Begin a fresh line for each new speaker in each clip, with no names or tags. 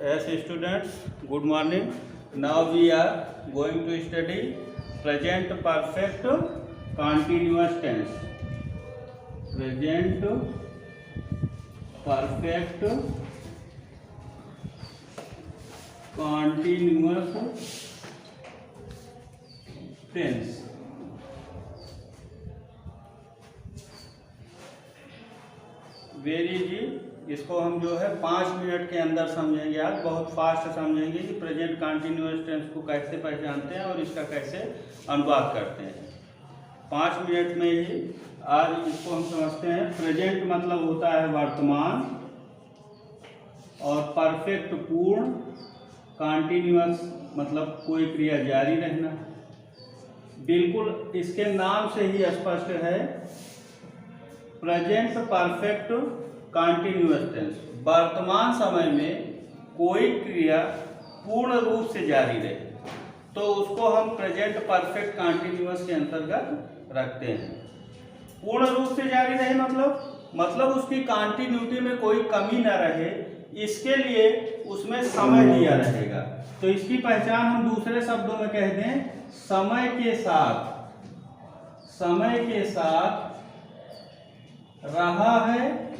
Yes, students, good morning. Now we are going to study present perfect continuous tense. Present perfect continuous tense. Very easy. इसको हम जो है 5 minute के अंदर समझेंगे। आज बहुत फास्ट समझेंगे कि प्रेजेंट कंटिन्यूअस टेंस को कैसे पहचानते हैं और इसका कैसे अनुवाद करते हैं। 5 मिनट में ही आज इसको हम समझते हैं। प्रेजेंट मतलब होता है वर्तमान, और परफेक्ट पूर्ण, कंटिन्यूअस मतलब कोई क्रिया जारी रहना। बिल्कुल इसके नाम से ही स्पष्ट है, प्रेजेंट परफेक्ट कंटिन्यूअस टेंस, वर्तमान समय में कोई क्रिया पूर्ण रूप से जारी रहे तो उसको हम प्रेजेंट परफेक्ट कंटिन्यूअस के अंतर्गत रखते हैं। पूर्ण रूप से जारी रहे मतलब उसकी कंटिन्यूटी में कोई कमी न रहे, इसके लिए उसमें समय दिया रहेगा। तो इसकी पहचान हम दूसरे शब्दों में कह दें, समय के साथ रहा है,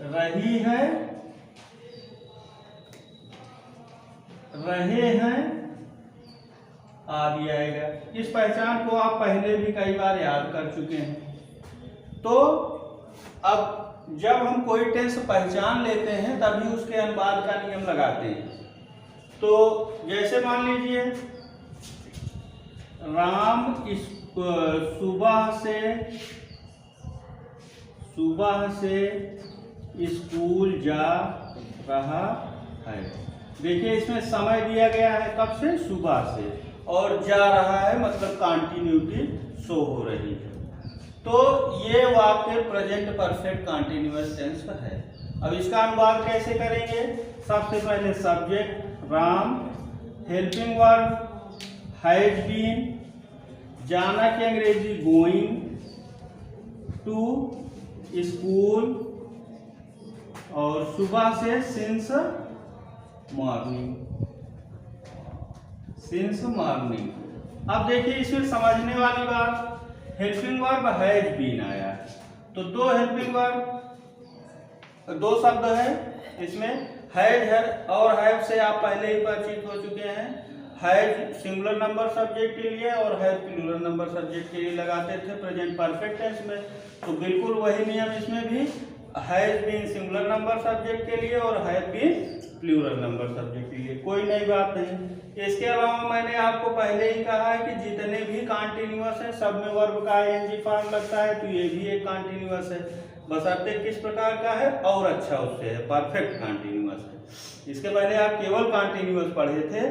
रही है, रहे हैं आदि आएगा। इस पहचान को आप पहले भी कई बार याद कर चुके हैं। तो अब जब हम कोई टेंस पहचान लेते हैं तभी उसके अनुवाद का नियम लगाते हैं। तो जैसे मान लीजिए, राम सुबह से स्कूल जा रहा है। देखिए इसमें समय दिया गया है, कब से? सुबह से, और जा रहा है मतलब कंटिन्यूटी शो हो रही है। तो ये वाक्य प्रेजेंट परफेक्ट कंटिन्यूअस टेंस का है। अब इसका अनुवाद कैसे करेंगे? सबसे पहले subject Ram, helping verb has been, जाना की अंग्रेजी गोइंग, टू स्कूल, और सुबह से सिंस मॉर्निंग। अब देखिए इसमें समझने वाली बात, हेल्पिंग वर्ब हैज बीन आया, तो दो हेल्पिंग वर्ब, दो शब्द है इसमें, हैज है और हैव से आप पहले ही परिचित हो चुके हैं। हैज सिंगुलर नंबर सब्जेक्ट के लिए और हैज प्लूरल नंबर सब्जेक्ट के लिए लगाते थे प्रेजेंट परफेक्ट टेंस में। तो बिल्कुल वही नियम इसमें भी, has been singular number subject के लिए और has been plural number subject के लिए, कोई नई बात नहीं। इसके अलावा मैंने आपको पहले ही कहा है कि जितने भी कंटिन्यूअस है सब में वर्ब का आईएनजी फॉर्म लगता है, तो ये भी एक कंटिन्यूअस है, बशर्ते किस प्रकार का है और अच्छा उससे है, परफेक्ट कंटिन्यूअस है। इसके पहले आप केवल कंटिन्यूअस पढ़े थे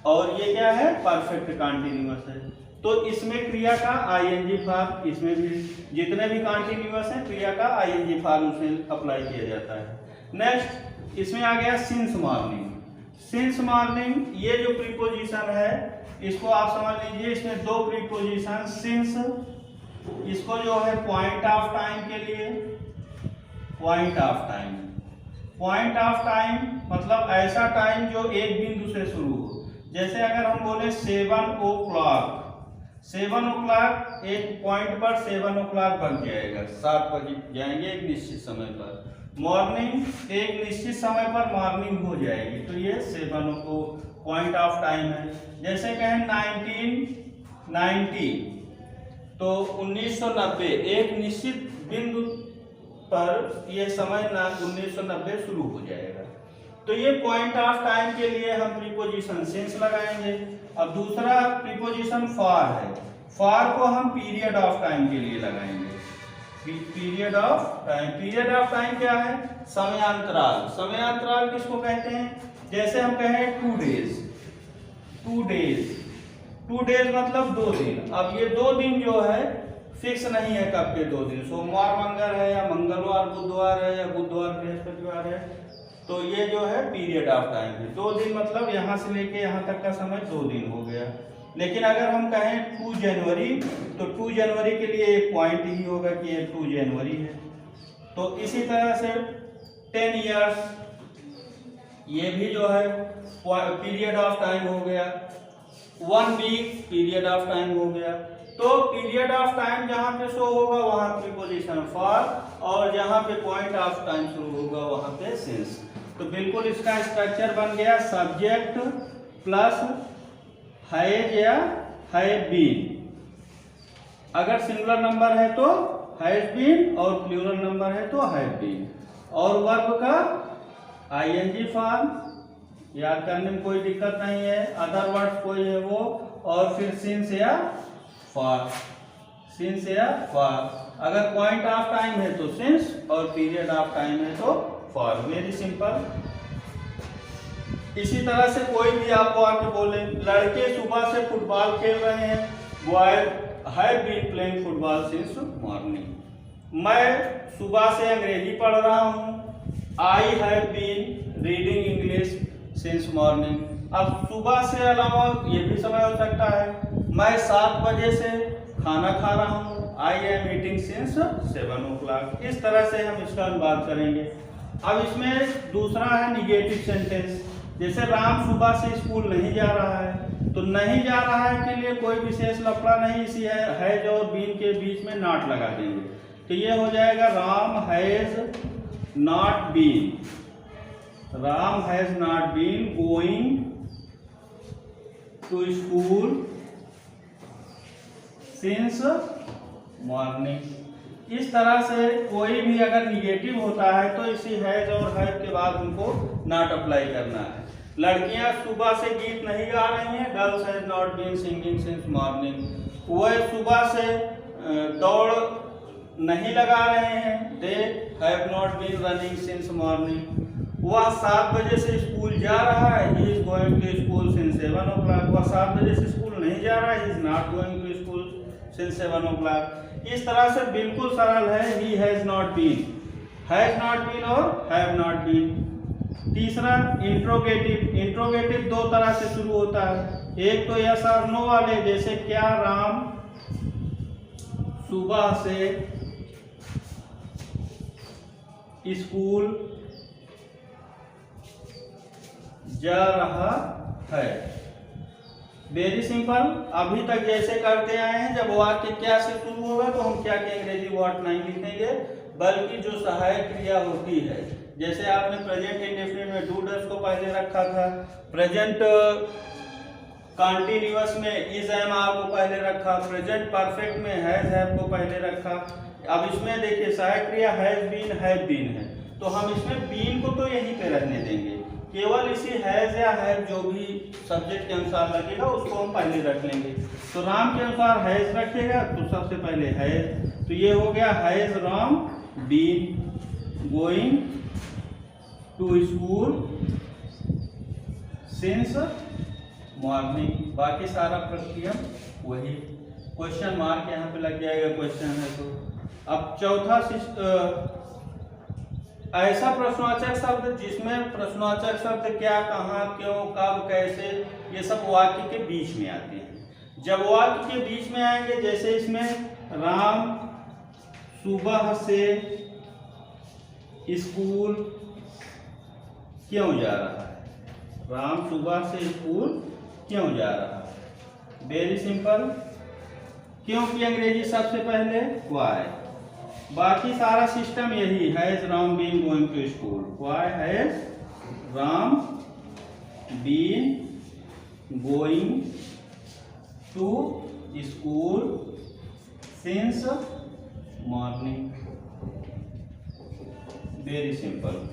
और ये क्या है? परफेक्ट कंटिन्यूअस है। तो इसमें क्रिया का आईएनजी फॉर्म, इसमें भी जितने भी कंटिन्यूअस है क्रिया का आईएनजी फॉर्म उसमें अप्लाई किया जाता है। नेक्स्ट इसमें आ गया सिंस मॉर्निंग। ये जो प्रीपोजिशन है इसको आप समझ लीजिए, इसमें दो प्रीपोजिशन, सिंस इसको जो है पॉइंट ऑफ टाइम के लिए, पॉइंट ऑफ टाइम मतलब ऐसा टाइम जो एक बिंदु से शुरू हो। जैसे अगर हम बोले 7 o'clock, 7 o'clock एक पॉइंट पर 7 o'clock बन जाएगा, 7 बजे जाएंगे एक निश्चित समय पर। मॉर्निंग एक निश्चित समय पर मॉर्निंग हो जाएगी, तो ये 7 को पॉइंट ऑफ टाइम है। जैसे कहें 1990, तो 1990 एक निश्चित बिंदु पर यह समय 1990 शुरू हो जाएगा। तो ये पॉइंट ऑफ टाइम के लिए हम प्रीपोजिशन सिंस लगाएंगे। अब दूसरा प्रीपोजिशन फॉर है, फॉर को हम पीरियड ऑफ टाइम के लिए लगाएंगे। पीरियड ऑफ टाइम क्या है? समयांतराल किसको कहते हैं? जैसे हम कहें 2 डेज मतलब 2 दिन। अब ये 2 दिन जो है फिक्स नहीं है कब के 2 दिन, सोमवार मंगल है या मंगलवार बुधवार है या बुधवार बृहस्पतिवार है, तो ये जो है पीरियड ऑफ टाइम है। 2 दिन मतलब यहाँ से लेके यहाँ तक का समय 2 दिन हो गया। लेकिन अगर हम कहें 2 जनवरी, तो 2 जनवरी के लिए एक पॉइंट ही होगा कि ये 2 जनवरी है। तो इसी तरह से 10 इयर्स, ये भी जो है पीरियड ऑफ टाइम हो गया, 1 वीक पीरियड ऑफ टाइम हो गया। तो पीरियड ऑफ टाइम जहां पे शो होगा वहां प्रीपोजिशन फॉर, और जहां पे पॉइंट ऑफ टाइम शुरू होगा वहां पे सिंस। तो बिल्कुल इसका स्ट्रक्चर बन गया सब्जेक्ट प्लस हैज या हैव बीन। अगर सिंगुलर नंबर है तो हैज बीन और प्लूरल नंबर है तो हैव बीन। और वर्ब का आईएनजी फॉर्म, याद करने में कोई दिक्कत नहीं है, अदर वर्ड्स कोई है वो, और फिर सिंस या फॉर, सिंस या फॉर। अगर पॉइंट ऑफ टाइम है तो सिंस और पीरियड ऑफ टाइम है तो फॉर। Very simple. इसी तरह से कोई भी आपको आके बोले लड़के सुबह से फुटबॉल खेल रहे हैं, boys have been playing football since morning. मैं सुबह से अंग्रेजी पढ़ रहा हूँ, I have been reading English since morning. अब सुबह से अलावा ये भी समय हो सकता है, मैं 7 बजे से खाना खा रहा हूँ, I am eating since 7 o'clock। इस तरह से हम इसका अनुवाद करेंगे। अब इसमें दूसरा है निगेटिव सेंटेंस। जैसे राम सुबह से स्कूल नहीं जा रहा है, तो नहीं जा रहा है के लिए कोई विशेष लफड़ा नहीं, इसी हैज और बीन के बीच में नॉट लगा देंगे। तो ये हो जाएगा Ram has not been, Ram has not been going to school since morning. इस तरह से कोई भी अगर निगेटिव होता है तो इसी हैज और हैव के बाद उनको नॉट अप्लाई करना है। लड़कियां सुबह से गीत नहीं गा रही हैं, girls has not been singing since morning. वह सुबह से दौड़ नहीं लगा रहे हैं, they have not been running since morning. वह 7 बजे से स्कूल जा रहा है, he is going to school since 7 o'clock। वह 7 बजे से स्कूल नहीं जा रहा है, he is not going to school since 7 o'clock। इस तरह से बिल्कुल सरल है, ही हैज नॉट बीन और हैव नॉट बीन। तीसरा इंट्रोगेटिव। इंट्रोगेटिव 2 तरह से शुरू होता है, एक तो यस और नो वाले, जैसे क्या राम सुबह से स्कूल जा रहा है। Very simple. अभी तक जैसे करते आए हैं, जब वाक्य क्या से शुरू होगा तो हम क्या के अंग्रेजी वर्ड नहीं लिखेंगे, बल्कि जो सहायक क्रिया होती है, जैसे आपने प्रेजेंट इंडेफिनिट में डू डज को पहले रखा था, प्रेजेंट कॉन्टिन्यूअस में इज एम आर को पहले रखा, प्रेजेंट परफेक्ट में हैज हैव को पहले रखा। अब इसमें देखिए सहायक क्रिया हैज बीन हैव बीन है, तो हम इसमें बीन को तो यहीं पे रहने देंगे, केवल इसी हैज या हैव जो भी सब्जेक्ट के अनुसार लगेगा उसको हम पहले रख लेंगे। तो राम के अनुसार हैज रखेगा तो सबसे पहले हैज, तो ये हो गया has Ram been going to school since morning. बाकी सारा प्रक्रिया वही, क्वेश्चन मार्क यहाँ पे लग जाएगा, क्वेश्चन है तो। अब चौथा ऐसा प्रश्नवाचक शब्द जिसमें प्रश्नवाचक शब्द क्या, कहाँ, क्यों, कब, कैसे, ये सब वाक्य के बीच में आते हैं। जब वाक्य के बीच में आएंगे, जैसे इसमें राम सुबह से स्कूल क्यों जा रहा है, राम सुबह से स्कूल क्यों जा रहा है। Very simple. क्यों की अंग्रेजी सबसे पहले व्हाई। बाकी सारा सिस्टम यही, has Ram been going to school, why has Ram been going to school since morning. Very simple.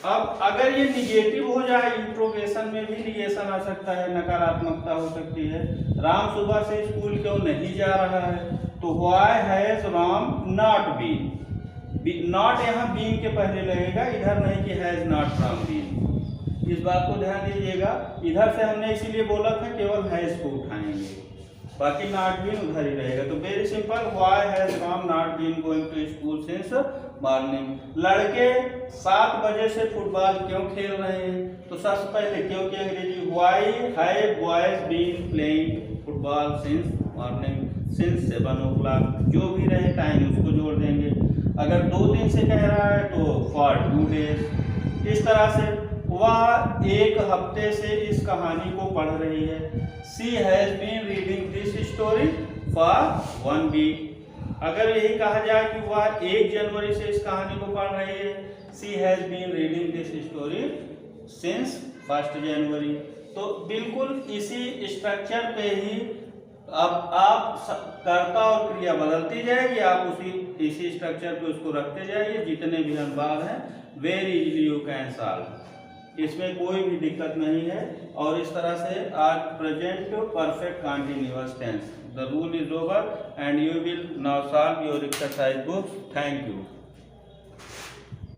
अब अगर ये निगेटिव हो जाए, इंट्रोगेशन में भी निगेशन आ सकता है, नकारात्मकता हो सकती है। राम सुबह से स्कूल क्यों नहीं जा रहा है, तो why has Ram not been. Not यहाँ बीन के पहले लगेगा, इधर नहीं कि हैज नॉट राम बीन। इस बात को ध्यान दीजिएगा, इधर से हमने इसीलिए बोला था केवल हैज को उठाएंगे, बाकी नॉट बीन उधर ही रहेगा। तो very simple, why has Ram not been going to school since morning. लड़के 7 बजे से फुटबॉल क्यों खेल रहे हैं, तो सबसे पहले क्यों की अंग्रेजी why have boys been playing football since morning since 7 o'clock। जो भी रहे टाइम उसको जोड़ देंगे। अगर 2 दिन से कह रहा है तो फॉर 2 days। इस तरह से वह एक हफ्ते से इस कहानी को पढ़ रही है। She has been reading this story for 1 week. अगर यही कहा जाए कि वह 1 जनवरी से इस कहानी को पढ़ रही है, she has been reading this story since 1 January. तो बिल्कुल इसी स्ट्रक्चर पे ही अब आप कर्ता और क्रिया बदलती जाएगी, आप इसी स्ट्रक्चर पे उसको रखते जाइए। जितने भी अनुवाद हैं very easily you can solve, इसमें कोई भी दिक्कत नहीं है। और इस तरह से आज present perfect continuous tense, the rule is over and you will now solve your exercise books. Thank you.